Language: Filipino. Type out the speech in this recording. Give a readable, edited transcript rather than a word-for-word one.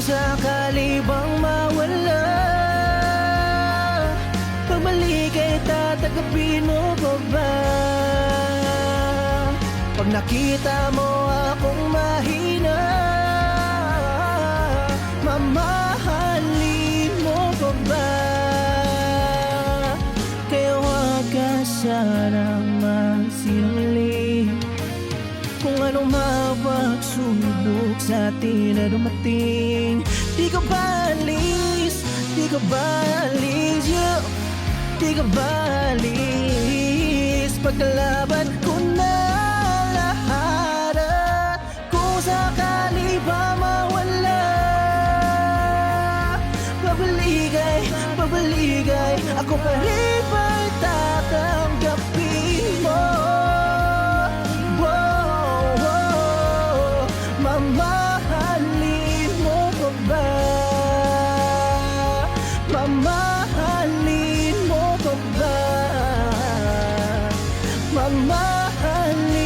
sakali bang mawala, pagbalik ay tatanggapin mo pa ba? Pag nakita mo akong mahina, mamahalin mo pa ba? Kaya huwag ka sanang magsinungaling kung anong mapagsubok sa atin na dumating. Di ka ba alis, di ka ba alis, yeah. Di ka ba alis, pagkalaban ko na lahat. At kung sakali ba mawala, pabaligay, ako pa rin ba'y tatanggapin mo? Mamahalin mo pa ba? Mamahalin mo pa ba? Mamahalin